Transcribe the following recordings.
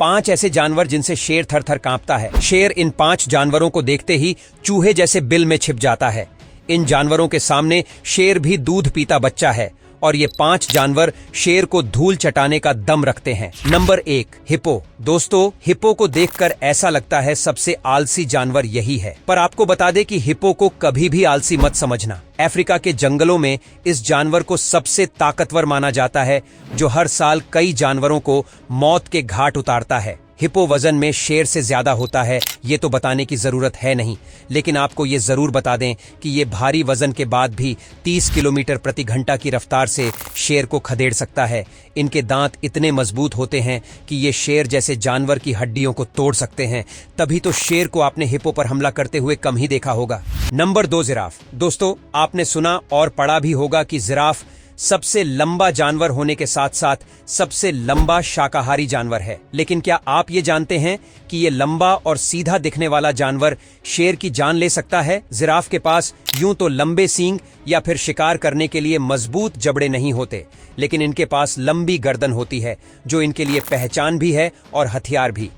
5 ऐसे जानवर जिनसे शेर थर थर कांपता है। शेर इन 5 जानवरों को देखते ही चूहे जैसे बिल में छिप जाता है। इन जानवरों के सामने शेर भी दूध पीता बच्चा है और ये 5 जानवर शेर को धूल चटाने का दम रखते हैं। Number 1, hippo. दोस्तों, हिप्पो को देखकर ऐसा लगता है सबसे आलसी जानवर यही है, पर आपको बता दें कि हिप्पो को कभी भी आलसी मत समझना। अफ्रीका के जंगलों में इस जानवर को सबसे ताकतवर माना जाता है, जो हर साल कई जानवरों को मौत के घाट उतारता है। हिप्पो वजन में शेर से ज्यादा होता है, ये तो बताने की जरूरत है नहीं, लेकिन आपको ये जरूर बता दें कि ये भारी वजन के बाद भी 30 किलोमीटर प्रति घंटा की रफ्तार से शेर को खदेड़ सकता है। इनके दांत इतने मजबूत होते हैं कि ये शेर जैसे जानवर की हड्डियों को तोड़ सकते हैं। तभी तो शेर को आपने हिप्पो पर हमला करते हुए कम ही देखा होगा। Number 2, giraffe. दोस्तों, आपने सुना और पढ़ा भी होगा कि जिराफ सबसे लंबा जानवर होने के साथ साथ सबसे लंबा शाकाहारी जानवर है। लेकिन क्या आप ये जानते हैं कि ये लंबा और सीधा दिखने वाला जानवर शेर की जान ले सकता है? जिराफ के पास यूं तो लंबे सींग या फिर शिकार करने के लिए मजबूत जबड़े नहीं होते, लेकिन इनके पास लंबी गर्दन होती है, जो इनके लिए पहचान भी है और हथियार भी।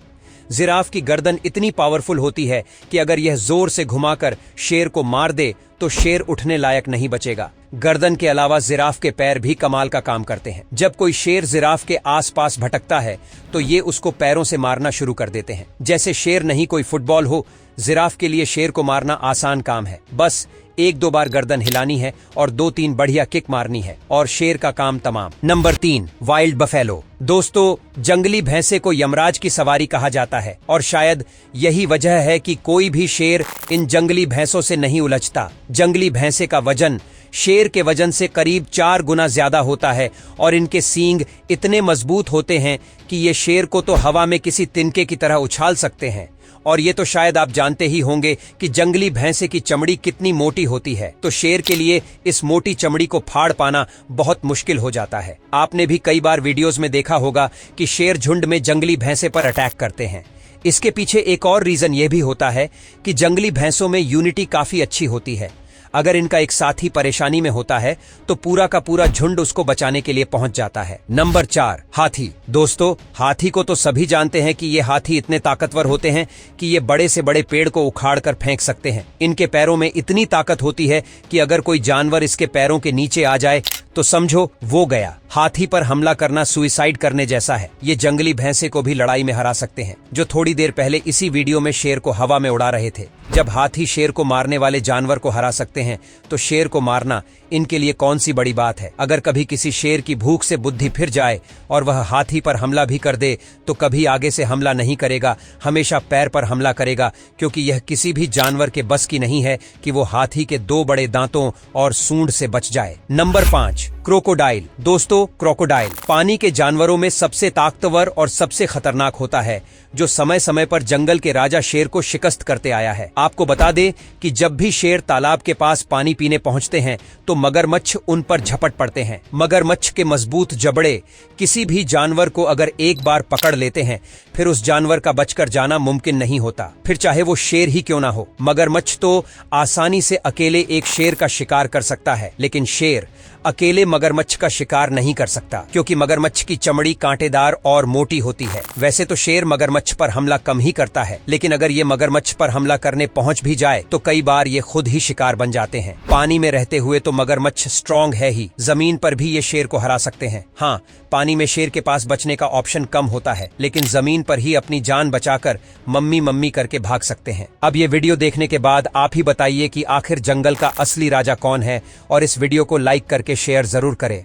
जिराफ की गर्दन इतनी पावरफुल होती है कि अगर यह जोर से घुमाकर शेर को मार दे तो शेर उठने लायक नहीं बचेगा। गर्दन के अलावा जिराफ के पैर भी कमाल का काम करते हैं। जब कोई शेर जिराफ के आसपास भटकता है तो ये उसको पैरों से मारना शुरू कर देते हैं। जैसे शेर नहीं कोई फुटबॉल हो, जिराफ के लिए शेर को मारना आसान काम है। बस 1-2 बार गर्दन हिलानी है और 2-3 बढ़िया किक मारनी है और शेर का काम तमाम। Number 3, wild buffalo. दोस्तों, जंगली भैंसे को यमराज की सवारी कहा जाता है और शायद यही वजह है कि कोई भी शेर इन जंगली भैंसों से नहीं उलझता। जंगली भैंसे का वजन शेर के वजन से करीब 4 गुना ज्यादा होता है और इनके सींग इतने मजबूत होते हैं कि ये शेर को तो हवा में किसी तिनके की तरह उछाल सकते हैं। और ये तो शायद आप जानते ही होंगे कि जंगली भैंसे की चमड़ी कितनी मोटी होती है, तो शेर के लिए इस मोटी चमड़ी को फाड़ पाना बहुत मुश्किल हो जाता है। आपने भी कई बार वीडियोस में देखा होगा कि शेर झुंड में जंगली भैंसे पर अटैक करते हैं। इसके पीछे एक और रीजन ये भी होता है कि जंगली भैंसों में यूनिटी काफी अच्छी होती है। अगर इनका एक साथी परेशानी में होता है तो पूरा का पूरा झुंड उसको बचाने के लिए पहुंच जाता है। नंबर 4, हाथी। दोस्तों, हाथी को तो सभी जानते हैं कि ये हाथी इतने ताकतवर होते हैं कि ये बड़े से बड़े पेड़ को उखाड़ कर फेंक सकते हैं। इनके पैरों में इतनी ताकत होती है कि अगर कोई जानवर इसके पैरों के नीचे आ जाए तो समझो वो गया। हाथी पर हमला करना सुइसाइड करने जैसा है। ये जंगली भैंसे को भी लड़ाई में हरा सकते हैं, जो थोड़ी देर पहले इसी वीडियो में शेर को हवा में उड़ा रहे थे। जब हाथी शेर को मारने वाले जानवर को हरा सकते हैं तो शेर को मारना इनके लिए कौन सी बड़ी बात है। अगर कभी किसी शेर की भूख से बुद्धि फिर जाए और वह हाथी पर हमला भी कर दे तो कभी आगे से हमला नहीं करेगा, हमेशा पैर पर हमला करेगा, क्योंकि यह किसी भी जानवर के बस की नहीं है कि वो हाथी के 2 बड़े दांतों और सूंड से बच जाए। Number 5, crocodile. दोस्तों, क्रोकोडाइल पानी के जानवरों में सबसे ताकतवर और सबसे खतरनाक होता है, जो समय समय पर जंगल के राजा शेर को शिकस्त करते आया है। आपको बता दें कि जब भी शेर तालाब के पास पानी पीने पहुंचते हैं तो मगरमच्छ उन पर झपट पड़ते हैं। मगरमच्छ के मजबूत जबड़े किसी भी जानवर को अगर एक बार पकड़ लेते हैं फिर उस जानवर का बचकर जाना मुमकिन नहीं होता, फिर चाहे वो शेर ही क्यों ना हो। मगरमच्छ तो आसानी से अकेले एक शेर का शिकार कर सकता है, लेकिन शेर अकेले मगरमच्छ का शिकार नहीं कर सकता, क्योंकि मगरमच्छ की चमड़ी कांटेदार और मोटी होती है। वैसे तो शेर मगरमच्छ पर हमला कम ही करता है, लेकिन अगर ये मगरमच्छ पर हमला करने पहुंच भी जाए तो कई बार ये खुद ही शिकार बन जाते हैं। पानी में रहते हुए तो मगरमच्छ स्ट्रांग है ही, जमीन पर भी ये शेर को हरा सकते हैं। हाँ, पानी में शेर के पास बचने का ऑप्शन कम होता है, लेकिन जमीन पर ही अपनी जान बचाकर मम्मी मम्मी करके भाग सकते हैं। अब ये वीडियो देखने के बाद आप ही बताइए कि आखिर जंगल का असली राजा कौन है, और इस वीडियो को लाइक करके शेयर जरूर करें।